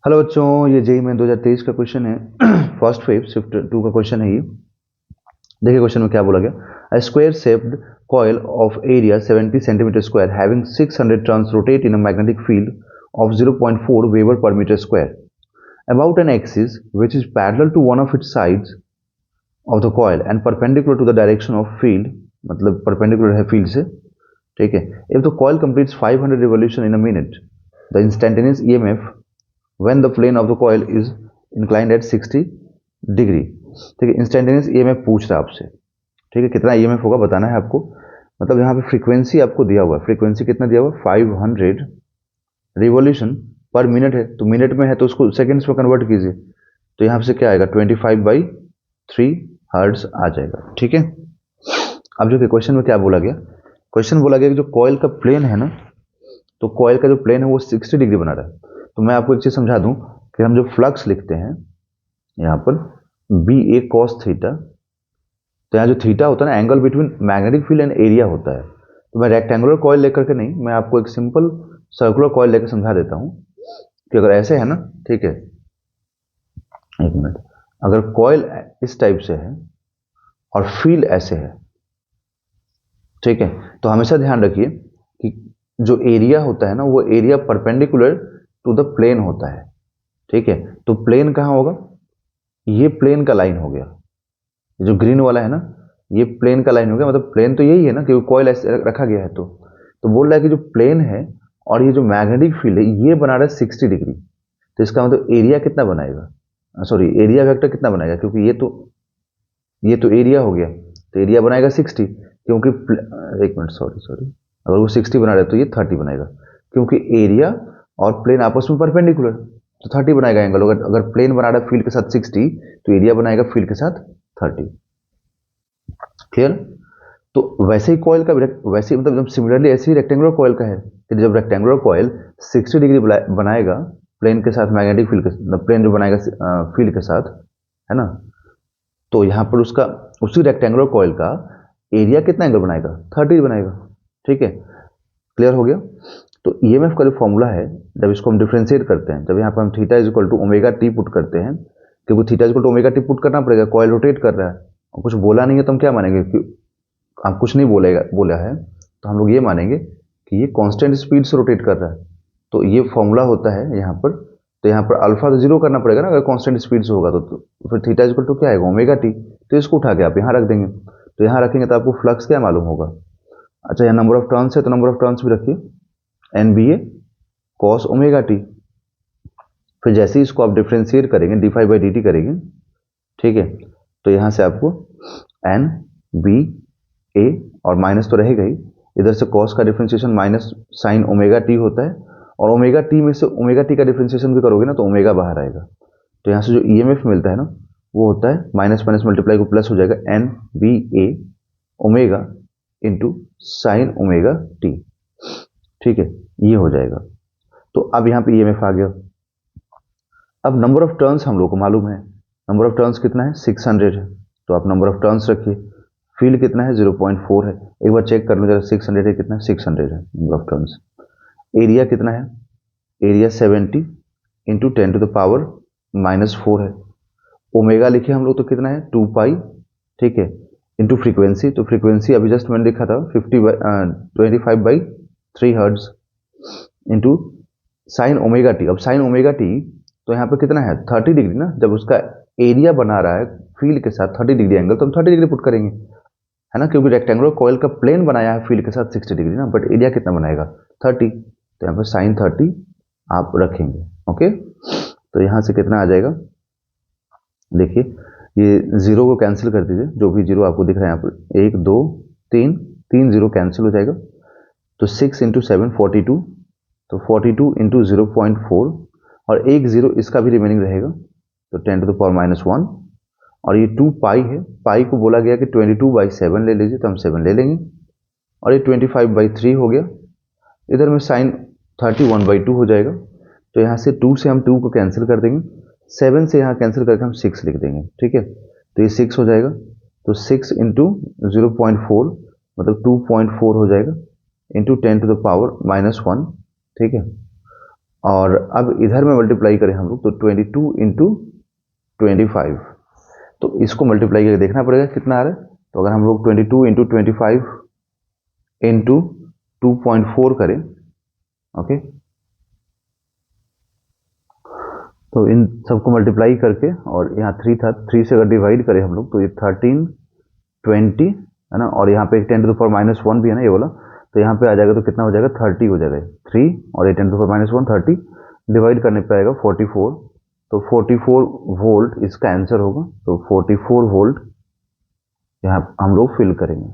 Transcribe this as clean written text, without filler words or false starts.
Hello बच्चों, ये JEE में 2023 का क्वेश्चन है। फर्स्ट फेज शिफ्ट 2 का क्वेश्चन है ये। देखिए क्वेश्चन में क्या बोला गया। A square shaped coil of area 70 centimeter square having 600 turns rotate in a magnetic field of 0.4 Weber per meter square about an axis which is parallel to one of its sides of the coil and perpendicular to the direction of field, मतलब perpendicular है field से, ठीक है। If the coil completes 500 revolution in a minute, the instantaneous EMF when the plane of the coil is inclined at 60 degree, ठीक है। Instantaneous EMF पूछ रहा है आपसे, ठीक है। कितना ईएमएफ होगा बताना है आपको। मतलब यहाँ पे फ्रीक्वेंसी आपको दिया हुआ है, फ्रीक्वेंसी कितना दिया हुआ है, 500 रिवॉल्यूशन पर मिनट है, तो मिनट में है तो उसको सेकेंड्स में कन्वर्ट कीजिए, तो यहाँ से क्या आएगा 25/3 हर्ट्ज आ जाएगा, ठीक है। अब जो कि क्वेश्चन में क्या बोला गया, क्वेश्चन बोला गया कि जो कॉइल का प्लेन है ना, तो कॉइल का जो प्लेन है वो 60 डिग्री बना रहा है। तो मैं आपको एक चीज समझा दूं कि हम जो फ्लक्स लिखते हैं यहाँ पर बी ए कॉस थीटा, तो यहाँ जो थीटा होता है ना, angle between magnetic field and area होता है। तो मैं रेक्टेंगुलर कॉइल लेकर के नहीं, मैं आपको एक सिंपल सर्कुलर कॉइल लेकर समझा देता हूँ कि अगर ऐसे है ना, ठीक है, एक मिनट, अगर कॉइल इस टाइप से है और फील्ड ऐसे है, ठीक है, तो हमेशा ध्यान रखिए कि जो एरिया होता है ना, वो area perpendicular to the plane होता है, ठीक है। तो प्लेन कहाँ होगा, ये प्लेन का लाइन हो गया, जो ग्रीन वाला है ना, ये प्लेन का लाइन हो गया। मतलब प्लेन तो यही है ना, क्योंकि कॉइल ऐसे रखा गया है। तो बोल रहा है कि जो प्लेन है और ये जो मैग्नेटिक फील्ड है ये बना रहा है 60 डिग्री। तो इसका मतलब एरिया कितना बनाएगा, सॉरी एरिया वेक्टर कितना बनाएगा, क्योंकि ये तो एरिया हो गया, तो एरिया बनाएगा 60, क्योंकि एक मिनट, सॉरी, अगर वो 60 बना रहा है तो ये 30 बनाएगा, क्योंकि एरिया और प्लेन आपस में परपेंडिकुलर, तो 30 बनाएगा एंगल। अगर प्लेन बना रहा है फील्ड के साथ 60, तो एरिया बनाएगा फील्ड के साथ 30। क्लियर। तो वैसे ही कॉइल का वैसे ही, मतलब जब सिमिलरली ऐसे ही रेक्टेंगुलर कॉइल का है कि जब रेक्टेंगुलर कॉइल 60 डिग्री बनाएगा प्लेन के साथ, मैग्नेटिक फील्ड के, प्लेन जो बनाएगा फील्ड के साथ, है ना, तो यहाँ पर उसका उसी रेक्टेंगुलर कॉइल का एरिया कितना एंगल बनाएगा, 30 बनाएगा, ठीक है। क्लियर हो गया। तो ईएमएफ का जो फॉर्मूला है, जब इसको हम डिफ्रेंशिएट करते हैं, जब यहाँ पर हम theta is equal to omega T put करते हैं, क्योंकि theta is equal to omega T put करना पड़ेगा, कॉइल रोटेट कर रहा है और कुछ बोला नहीं है तो हम क्या मानेंगे कि आप कुछ नहीं बोला है, तो हम लोग ये मानेंगे कि ये कांस्टेंट स्पीड से रोटेट कर रहा है। तो ये फॉर्मूला होता है यहाँ पर। तो यहाँ पर अल्फा तो जीरो करना पड़ेगा ना, अगर कांस्टेंट स्पीड से होगा तो फिर थीटा इज इक्वल टू क्या आएगा, ओमेगा टी। तो इसको उठा के आप यहाँ रख देंगे, तो यहाँ रखेंगे तो आपको फ्लक्स क्या मालूम होगा। अच्छा, यहाँ नंबर ऑफ टर्न्स है तो नंबर ऑफ टर्न्स भी रखिए, N B A cos omega T. फिर जैसे ही इसको आप डिफ्रेंशिएट करेंगे, D phi by D T करेंगे, ठीक है, तो यहाँ से आपको एन बी ए और माइनस तो रहेगा ही, इधर से कॉस का differentiation minus sign omega T होता है, और ओमेगा टी में से ओमेगा टी का डिफ्रेंशिएशन भी करोगे ना तो ओमेगा बाहर आएगा। तो यहाँ से जो ईएमएफ मिलता है ना, वो होता है माइनस माइनस मल्टीप्लाई को प्लस हो जाएगा, N B A omega into sine omega T, ठीक है, ये हो जाएगा। तो अब यहाँ पे ईएमएफ आ गया। अब नंबर ऑफ टर्न्स हम लोग को मालूम है, नंबर ऑफ टर्न्स कितना है, 600 है, तो आप नंबर ऑफ टर्न्स रखिए। फील्ड कितना है, 0.4 है, एक बार चेक कर लो जरा, 600 है, कितना 600 है नंबर ऑफ टर्न्स। एरिया कितना है, area 70 into 10 to the power -4 है। ओमेगा लिखे हम लोग तो कितना है 2 पाई, ठीक है, इंटू फ्रीक्वेंसी, तो फ्रीक्वेंसी अभी जस्ट मैंने लिखा था 25/3 hertz, into sine omega T. अब साइन ओमेगा टी तो यहाँ पे कितना है 30 डिग्री ना, जब उसका एरिया बना रहा है फील्ड के साथ 30 डिग्री एंगल, तो हम 30 डिग्री पुट करेंगे, है ना, क्योंकि रेक्टेंगुलर कॉइल का प्लेन बनाया है फील्ड के साथ 60 डिग्री ना, बट एरिया कितना बनाएगा 30, तो यहाँ पर साइन 30 आप रखेंगे। ओके, तो यहाँ से कितना आ जाएगा, देखिए ये जीरो को कैंसिल कर दीजिए, जो भी जीरो आपको दिख रहा है यहाँ पर, 1 2 3, 3 जीरो कैंसिल हो जाएगा, तो 6 इंटू 7 42, तो 42 इंटू 0.4, और एक जीरो इसका भी रिमेनिंग रहेगा, तो 10 टू द पावर -1, और ये 2 पाई है, पाई को बोला गया कि 22/7 ले लीजिए, तो हम 7 ले लेंगे, और ये 25/3 हो गया, इधर में साइन 31/2 हो जाएगा, तो यहाँ से 2 से हम 2 को कैंसिल कर देंगे, 7 से यहाँ कैंसिल करके हम 6 लिख देंगे, ठीक है, तो ये 6 हो जाएगा, तो 6 इंटू 0.4 मतलब 2.4 हो जाएगा, इंटू 10 टू द पावर -1, ठीक है, और अब इधर में मल्टीप्लाई करें हम लोग तो 22 इंटू 25, तो इसको मल्टीप्लाई करके देखना पड़ेगा कितना आ रहा है। तो अगर हम लोग 22 इंटू 25 इंटू 2.4 करें, ओके, तो इन सबको मल्टीप्लाई करके, और यहाँ 3 था, 3 से अगर डिवाइड करें हम लोग तो ये 13, 20 है ना, और यहाँ पे एक 10⁻⁻1 भी है ना ये वाला, तो यहाँ पे आ जाएगा तो कितना हो जाएगा 30 हो जाएगा, 3 और ये 10⁻⁻1 30 डिवाइड करने पे आएगा 44, तो 44 वोल्ट इसका आंसर होगा। तो 44 वोल्ट यहाँ हम लोग फिल करेंगे।